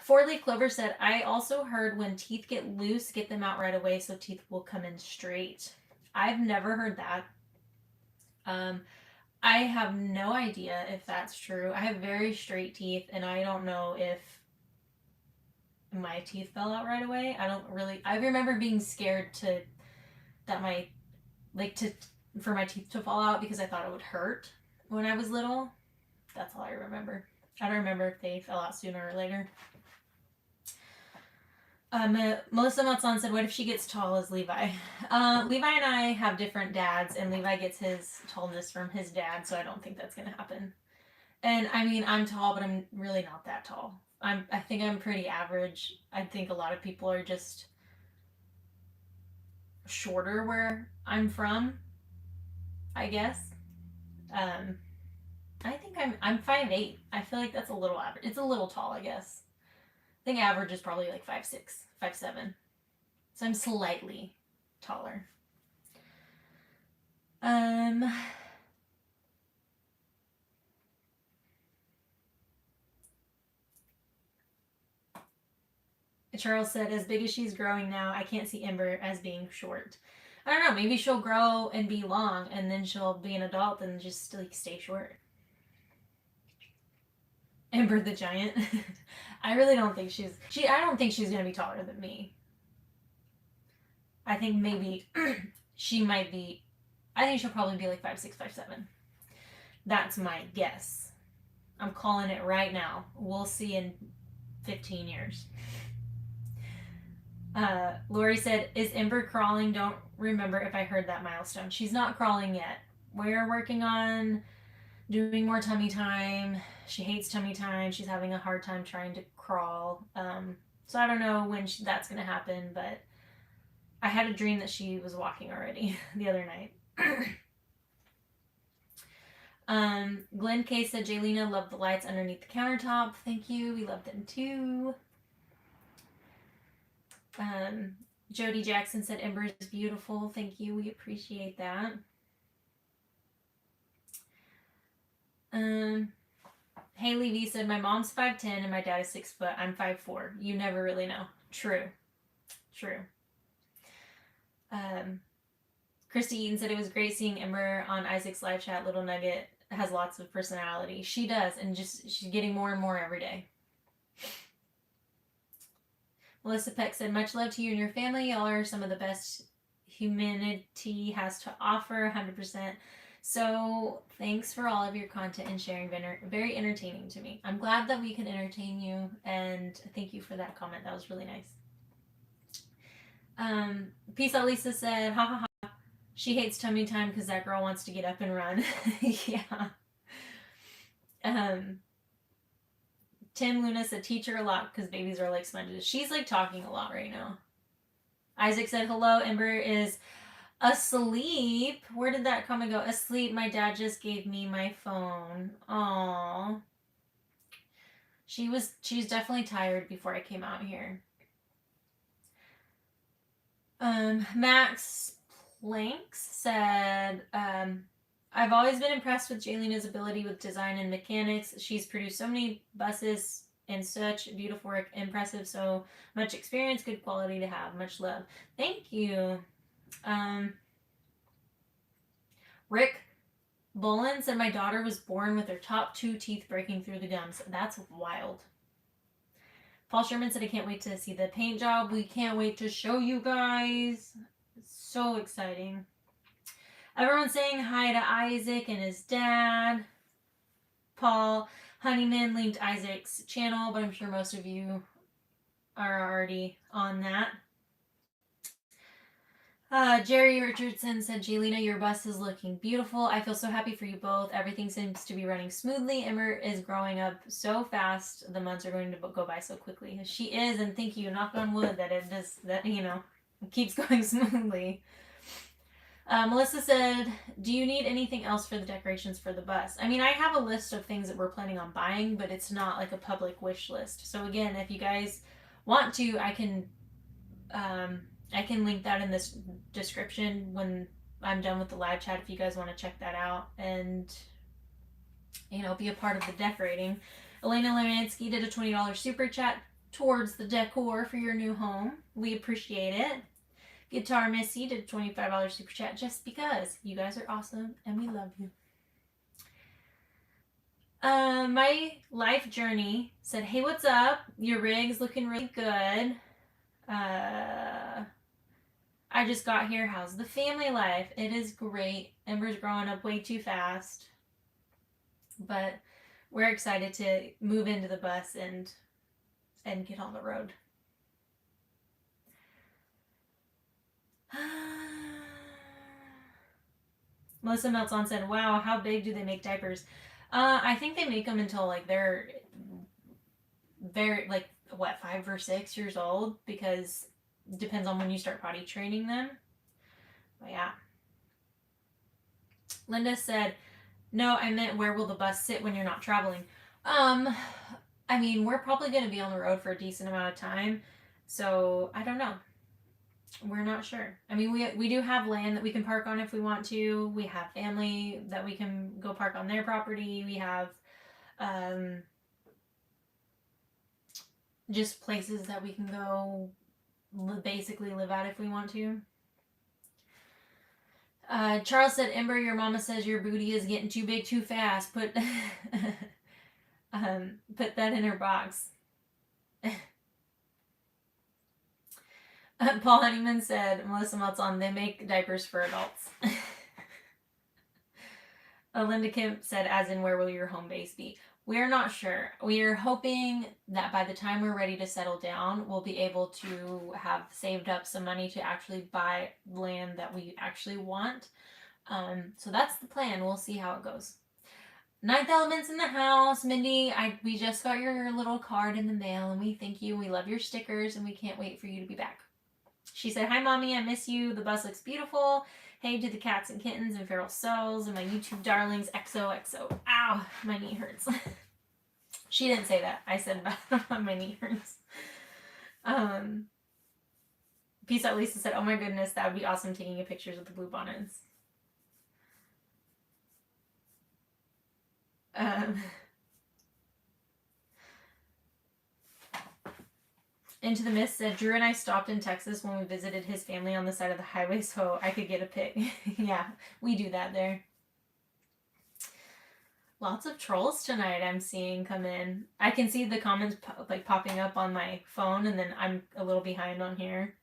Four Leaf Clover said, I also heard when teeth get loose, get them out right away so teeth will come in straight. I've never heard that. Um, I have no idea if that's true. I have very straight teeth, and I don't know if my teeth fell out right away. I remember being scared that my, like, for my teeth to fall out because I thought it would hurt when I was little. That's all I remember. I don't remember if they fell out sooner or later. Melissa Matson said, what if she gets tall as Levi? Levi and I have different dads, and Levi gets his tallness from his dad, so I don't think that's going to happen. And I mean, I'm tall, but I'm really not that tall. I think I'm pretty average. I think a lot of people are just shorter where I'm from. I guess. Um, I think I'm 5'8". I feel like that's a little average. It's a little tall, I guess. I think average is probably like 5'6", 5'7". So I'm slightly taller. Um, Charles said, as big as she's growing now, I can't see Ember as being short. I don't know. Maybe she'll grow and be long, and then she'll be an adult and just like stay short. Ember the giant. I really don't think I don't think she's gonna be taller than me. I think maybe she might be. I think she'll probably be like 5'6", 5'7". That's my guess. I'm calling it right now. We'll see in 15 years. Lori said, "Is Ember crawling? Don't remember if I heard that milestone. She's not crawling yet. We're working on doing more tummy time. She hates tummy time. She's having a hard time trying to crawl. So I don't know when that's going to happen, but I had a dream that she was walking already the other night." Glenn K said, "Jaylina loved the lights underneath the countertop. Thank you. We loved them too." Jody Jackson said, "Ember is beautiful. Thank you. We appreciate that." Haley V said, "My mom's 5'10" and my dad is 6 foot. I'm 5'4". You never really know. True. True. Christy Eaton said, "It was great seeing Ember on Isaac's live chat. Little Nugget has lots of personality." She does, and she's getting more and more every day. Melissa Peck said, "Much love to you and your family. Y'all are some of the best humanity has to offer, 100%. So thanks for all of your content and sharing. Very entertaining to me. I'm glad that we can entertain you, and thank you for that comment. That was really nice." Peace out Lisa said, "Ha ha ha. She hates tummy time because that girl wants to get up and run." Yeah. Tim Luna said, "Teach her a lot because babies are like sponges." She's like talking a lot right now. Isaac said, "Hello, Ember is asleep." Where did that comment go? Asleep. My dad just gave me my phone. Aww. She's definitely tired before I came out here. Max Planks said, "I've always been impressed with Jaylina's ability with design and mechanics. She's produced so many buses and such beautiful work. Impressive. So much experience. Good quality to have. Much love." Thank you. Rick Bolin said, "My daughter was born with her top 2 teeth breaking through the gums." That's wild. Paul Sherman said, "I can't wait to see the paint job. We can't wait to show you guys. It's so exciting." Everyone's saying hi to Isaac and his dad. Paul Honeyman linked Isaac's channel, but I'm sure most of you are already on that. Jerry Richardson said, "Jaylina, your bus is looking beautiful. I feel so happy for you both. Everything seems to be running smoothly. Ember is growing up so fast. The months are going to go by so quickly." She is, and thank you, knock on wood, that it keeps going smoothly. Melissa said, "Do you need anything else for the decorations for the bus?" I mean, I have a list of things that we're planning on buying, but it's not like a public wish list. So again, if you guys want to, I can link that in this description when I'm done with the live chat if you guys want to check that out and be a part of the decorating. Elena Lemansky did a $20 super chat towards the decor for your new home. We appreciate it. Guitar Missy did a $25 super chat just because you guys are awesome and we love you. My life journey said, "Hey, what's up? Your rig's looking really good. I just got here. How's the family life?" It is great. Ember's growing up way too fast, but we're excited to move into the bus and get on the road. Melissa Melton said, "Wow, how big do they make diapers?" I think they make them until like they're very 5 or 6 years old, because it depends on when you start potty training them. But yeah. Linda said, no, I meant where will the bus sit when you're not traveling? I mean, we're probably going to be on the road for a decent amount of time, so I don't know. We're not sure. I mean, we do have land that we can park on if we want to. We have family that we can go park on their property. We have um, just places that we can go basically live at if we want to. Charles said, Ember, your mama says your booty is getting too big too fast. Put put that in her box. Paul Honeyman said, Melissa Meltzon, they make diapers for adults. Linda Kemp said, as in, where will your home base be? We're not sure. We are hoping that by the time we're ready to settle down, we'll be able to have saved up some money to actually buy land that we actually want. So that's the plan. We'll see how it goes. Ninth Element's in the house. Mindy, we just got your little card in the mail, and we thank you. We love your stickers, and we can't wait for you to be back. She said, hi, Mommy, I miss you. The bus looks beautiful. Hey to the cats and kittens and feral souls and my YouTube darlings. XOXO. Ow, my knee hurts. She didn't say that. I said my knee hurts. Peace out, Lisa said, oh my goodness, that would be awesome taking you pictures of the blue bonnets. Into the Mist said, Drew and I stopped in Texas when we visited his family on the side of the highway so I could get a pic. Yeah, we do that there. Lots of trolls tonight I'm seeing come in. I can see the comments popping up on my phone, and then I'm a little behind on here.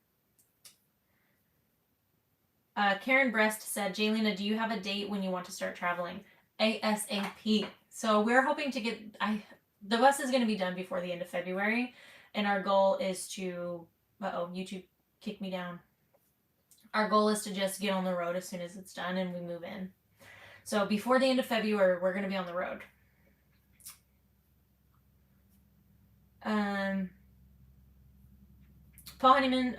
Karen Breast said, Jaylina, do you have a date when you want to start traveling? ASAP. So we're hoping to get... the bus is going to be done before the end of February. And our goal is to... Uh-oh, YouTube kicked me down. Our goal is to just get on the road as soon as it's done and we move in. So before the end of February, we're going to be on the road. Paul Honeyman,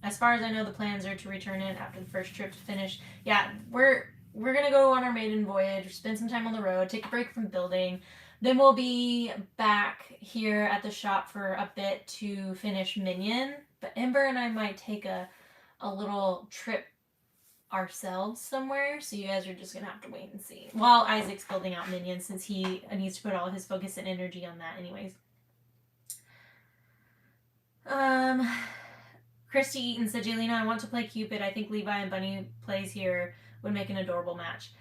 as far as I know, the plans are to return it after the first trip to finish. Yeah, we're going to go on our maiden voyage, spend some time on the road, take a break from building. Then we'll be back here at the shop for a bit to finish Minion. But Ember and I might take a little trip ourselves somewhere. So you guys are just going to have to wait and see. While Isaac's building out Minion, since he needs to put all his focus and energy on that anyways. Christy Eaton said, Jaylina, I want to play Cupid. I think Levi and Bunny plays here would make an adorable match.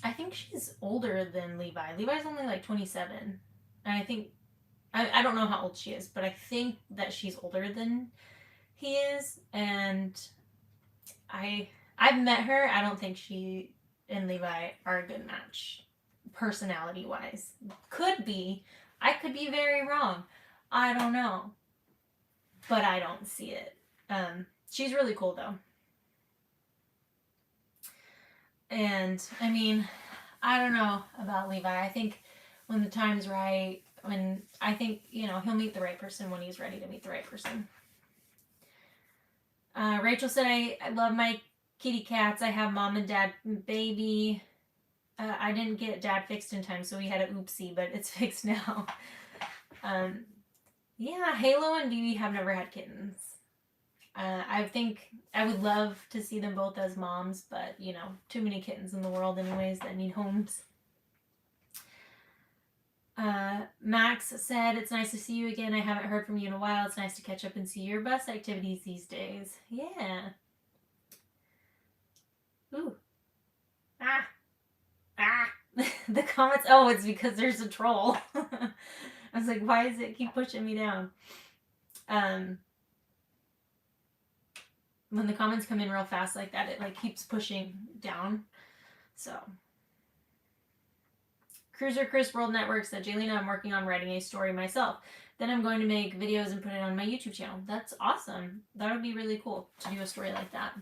I think she's older than Levi. Levi's only like 27. And I think, I don't know how old she is, but I think that she's older than he is. And I've met her. I don't think she and Levi are a good match, personality-wise. Could be. I could be very wrong. I don't know. But I don't see it. She's really cool, though. And, I mean, I don't know about Levi. I think when the time's right, I think, he'll meet the right person when he's ready to meet the right person. Rachel said, I love my kitty cats. I have mom and dad baby. I didn't get dad fixed in time, so we had an oopsie, but it's fixed now. Yeah, Halo and Vivi have never had kittens. I think I would love to see them both as moms, but, too many kittens in the world anyways that need homes. Max said, it's nice to see you again. I haven't heard from you in a while. It's nice to catch up and see your bus activities these days. Yeah. Ooh. Ah. The comments, it's because there's a troll. I was like, why does it keep pushing me down? When the comments come in real fast like that, it keeps pushing down. So. Cruiser Chris World Network said, Jaylina, I'm working on writing a story myself. Then I'm going to make videos and put it on my YouTube channel. That's awesome. That would be really cool to do a story like that.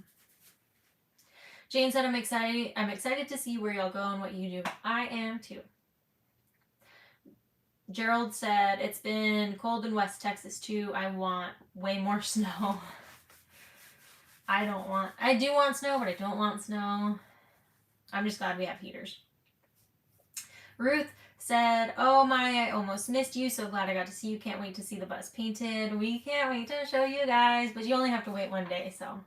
Jane said, I'm excited to see where y'all go and what you do. I am too. Gerald said, it's been cold in West Texas too. I want way more snow. I do want snow, but I don't want snow. I'm just glad we have heaters. Ruth said, oh my, I almost missed you. So glad I got to see you. Can't wait to see the bus painted. We can't wait to show you guys, but you only have to wait one day. So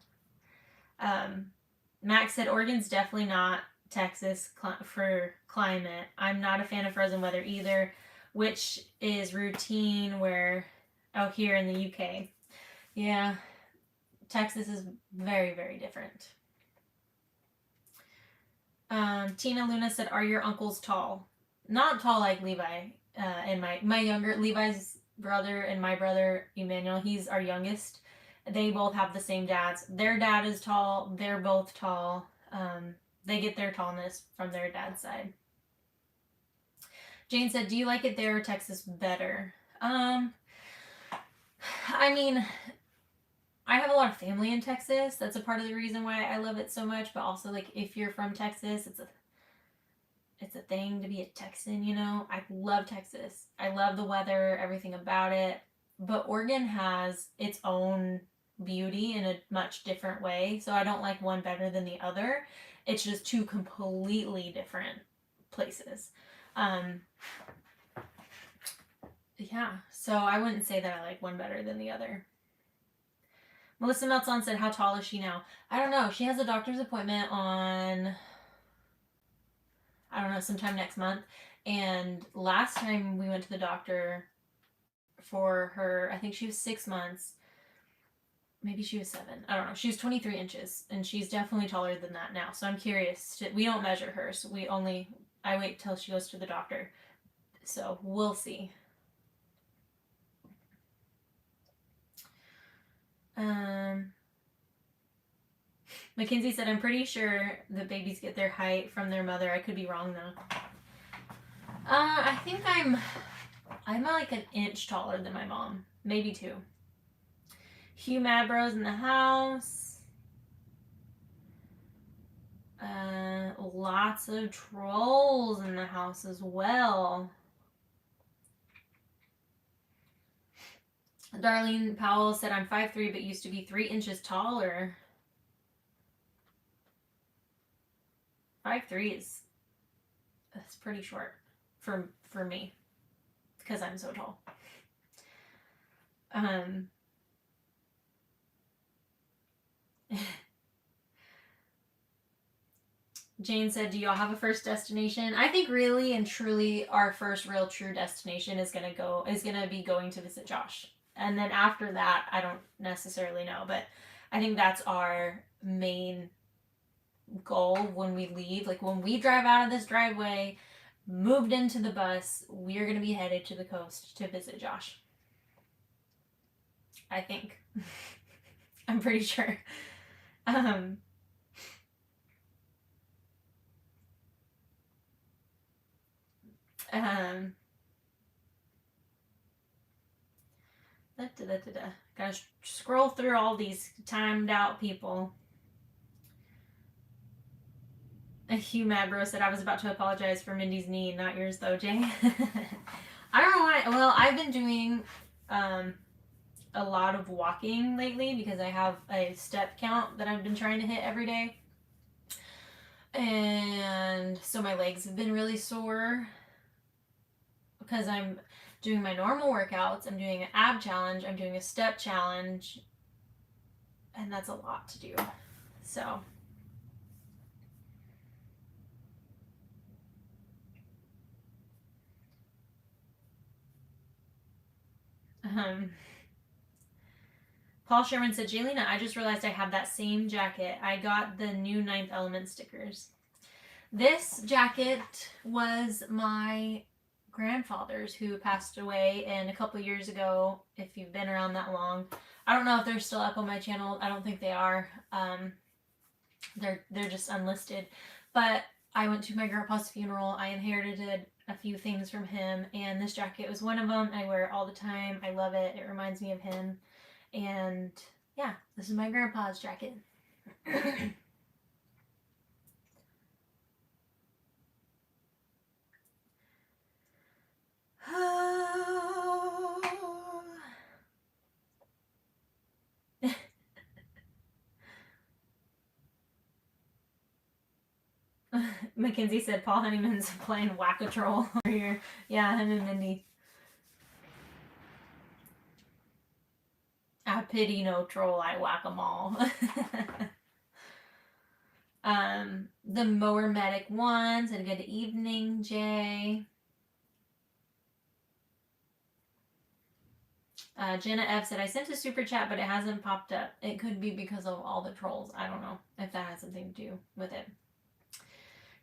Max said, Oregon's definitely not Texas for climate. I'm not a fan of frozen weather either, which is routine where out here in the UK. Yeah, Texas is very, very different. Tina Luna said, are your uncles tall? Not tall like Levi and my younger, Levi's brother and my brother Emmanuel, he's our youngest. They both have the same dads. Their dad is tall. They're both tall. They get their tallness from their dad's side. Jane said, do you like it there or Texas better? I mean, I have a lot of family in Texas. That's a part of the reason why I love it so much. But also, like, if you're from Texas, it's a thing to be a Texan, you know? I love Texas. I love the weather, everything about it. But Oregon has its own beauty in a much different way. So I don't like one better than the other. It's just two completely different places. Yeah, so I wouldn't say that I like one better than the other. Melissa Meltzon said, how tall is she now? I don't know. She has a doctor's appointment on, I don't know, sometime next month. And last time we went to the doctor for her, I think she was 6 months. Maybe she was 7. I don't know. She was 23 inches, and she's definitely taller than that now. So I'm curious. We don't measure her, so I wait till she goes to the doctor. So we'll see. Mackenzie said, I'm pretty sure that babies get their height from their mother. I could be wrong, though. I think I'm like an inch taller than my mom. Maybe 2. Hugh Madbro's in the house. Lots of trolls in the house as well. Darlene Powell said, I'm 5'3", but used to be 3 inches taller. 5'3" that's pretty short for me because I'm so tall. Jane said, do y'all have a first destination? I think really and truly our first real true destination is gonna be going to visit Josh. And then after that, I don't necessarily know, but I think that's our main goal when we leave. Like when we drive out of this driveway, moved into the bus, we're gonna be headed to the coast to visit Josh. I think. I'm pretty sure. Gotta scroll through all these timed out people. Hugh Madbro said, I was about to apologize for Mindy's knee, not yours though, Jay. I don't know why. Well, I've been doing a lot of walking lately because I have a step count that I've been trying to hit every day. And so my legs have been really sore because I'm doing my normal workouts. I'm doing an ab challenge. I'm doing a step challenge. And that's a lot to do. So. Paul Sherman said, Jaylina, I just realized I have that same jacket. I got the new 9th Element stickers. This jacket was my grandfather's who passed away, and a couple years ago, if you've been around that long, I don't know if they're still up on my channel. I don't think they are. They're just unlisted. But I went to my grandpa's funeral. I inherited a few things from him, and this jacket was one of them. I wear it all the time. I love it. It reminds me of him. And yeah, this is my grandpa's jacket. Mackenzie said Paul Honeyman's playing Whack-A-Troll here. Yeah, him and Mindy. I pity no troll, I whack 'em all. The Mower Medic 1 said good evening, Jay. Jenna F said, I sent a super chat, but it hasn't popped up. It could be because of all the trolls. I don't know if that has something to do with it.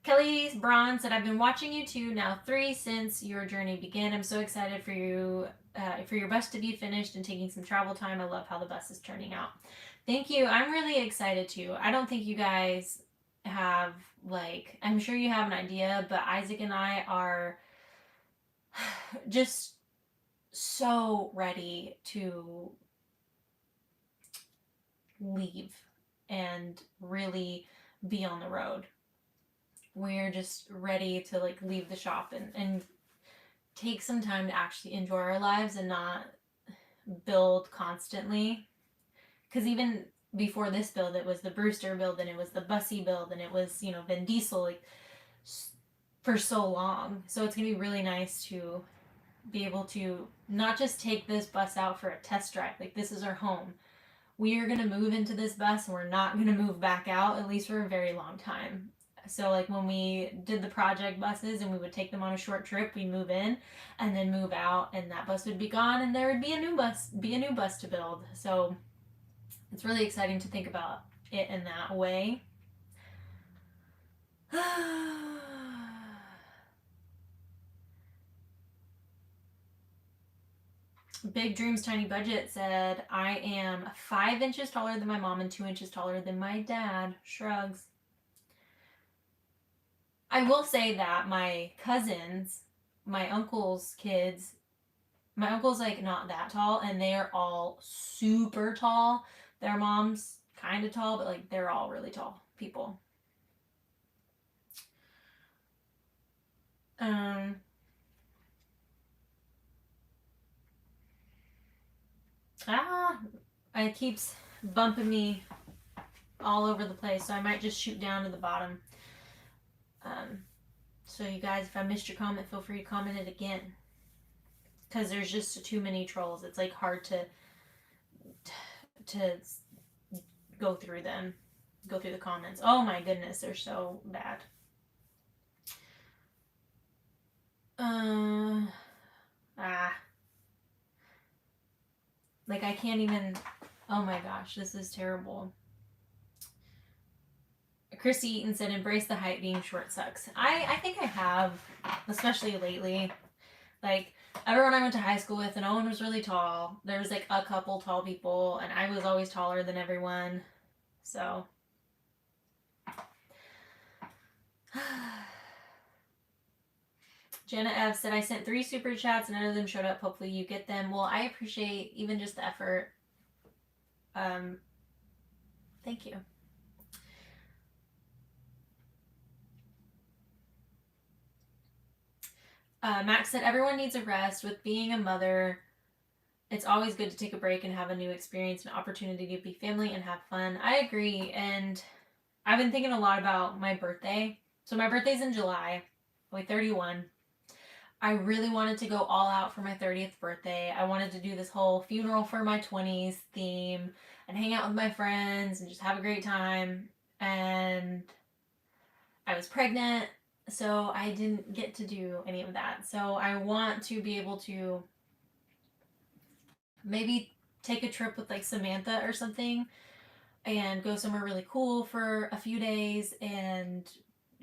Kelly Braun said, I've been watching you two, now 3, since your journey began. I'm so excited for you, for your bus to be finished and taking some travel time. I love how the bus is turning out. Thank you. I'm really excited too. I don't think you guys have, like, I'm sure you have an idea, but Isaac and I are just so ready to leave and really be on the road. We're just ready to like leave the shop and take some time to actually enjoy our lives and not build constantly. Because even before this build, it was the Brewster build and it was the Bussy build and it was, you know, Vin Diesel, like, for so long. So it's going to be really nice to be able to not just take this bus out for a test drive. Like, this is our home. We are going to move into this bus and we're not going to move back out, at least for a very long time. So, like, when we did the project buses and we would take them on a short trip, we move in and then move out, and that bus would be gone, and there would be a new bus to build. So, it's really exciting to think about it in that way. Big Dreams Tiny Budget said, I am 5 inches taller than my mom and 2 inches taller than my dad. Shrugs. I will say that my cousins, my uncle's kids, my uncle's like not that tall, and they are all super tall. Their mom's kind of tall, but like they're all really tall people. It keeps bumping me all over the place, so I might just shoot down to the bottom. So you guys, if I missed your comment, feel free to comment it again, because there's just too many trolls. It's like hard to go through them, go through the comments. Oh my goodness, they're so bad. Like, I can't even. Oh my gosh, this is terrible. Christy Eaton said, embrace the height, being short sucks. I think I have, especially lately. Like, everyone I went to high school with, and Owen was really tall. There was like a couple tall people, and I was always taller than everyone. So. Jenna F said, I sent 3 super chats, and none of them showed up. Hopefully you get them. Well, I appreciate even just the effort. Thank you. Max said, everyone needs a rest. With being a mother, it's always good to take a break and have a new experience, an opportunity to be family and have fun. I agree, and I've been thinking a lot about my birthday. So my birthday's in July. I'll be 31. I really wanted to go all out for my 30th birthday. I wanted to do this whole funeral for my 20s theme and hang out with my friends and just have a great time. And I was pregnant, so I didn't get to do any of that. So I want to be able to maybe take a trip with like Samantha or something and go somewhere really cool for a few days and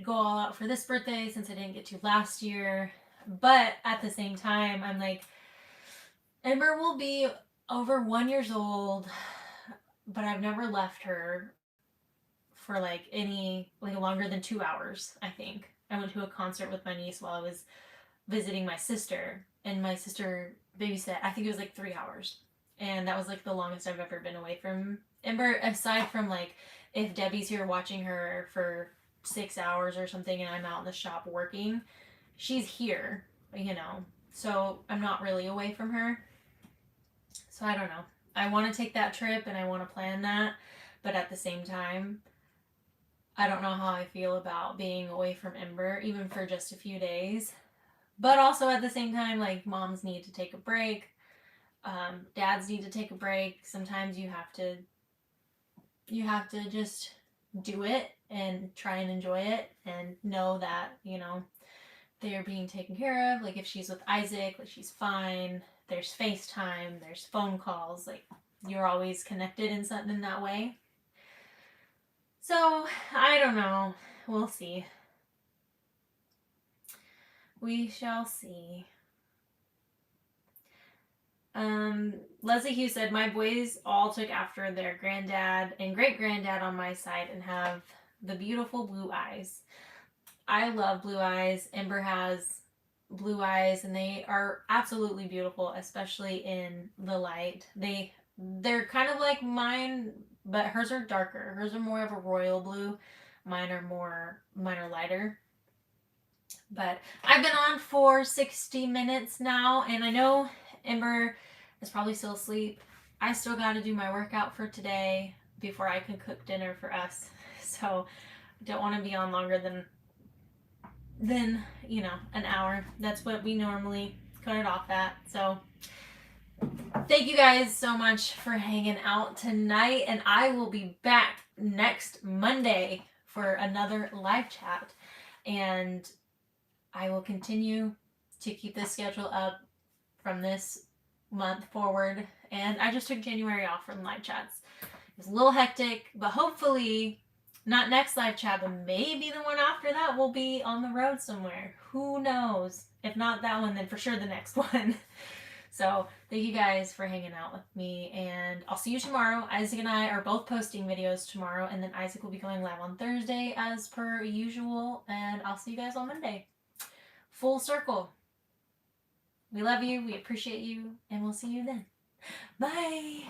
go all out for this birthday since I didn't get to last year. But at the same time, I'm like, Ember will be over 1 year old, but I've never left her for like any, like, longer than 2 hours, I think. I went to a concert with my niece while I was visiting my sister, and my sister babysat, I think it was like 3 hours. And that was like the longest I've ever been away from Ember, aside from like if Debbie's here watching her for 6 hours or something and I'm out in the shop working. She's here, you know, so I'm not really away from her. So I don't know. I want to take that trip and I want to plan that, but at the same time, I don't know how I feel about being away from Ember, even for just a few days. But also at the same time, like moms need to take a break. Dads need to take a break. Sometimes you have to just do it and try and enjoy it and know that, they're being taken care of. Like if she's with Isaac, like she's fine. There's FaceTime, there's phone calls, like you're always connected in that way. So I don't know. We'll see. We shall see. Leslie Hughes said, my boys all took after their granddad and great granddad on my side and have the beautiful blue eyes. I love blue eyes. Ember has blue eyes and they are absolutely beautiful, especially in the light. They're kind of like mine, but hers are darker. Hers are more of a royal blue. Mine are lighter. But I've been on for 60 minutes now, and I know Ember is probably still asleep. I still got to do my workout for today before I can cook dinner for us. So I don't want to be on longer than an hour. That's what we normally cut it off at. So thank you guys so much for hanging out tonight, and I will be back next Monday for another live chat. And I will continue to keep this schedule up from this month forward. And I just took January off from live chats. It was a little hectic, but hopefully, not next live chat, but maybe the one after that will be on the road somewhere. Who knows? If not that one, then for sure the next one. So thank you guys for hanging out with me, and I'll see you tomorrow. Isaac and I are both posting videos tomorrow, and then Isaac will be going live on Thursday as per usual, and I'll see you guys on Monday. Full circle. We love you, we appreciate you, and we'll see you then. Bye!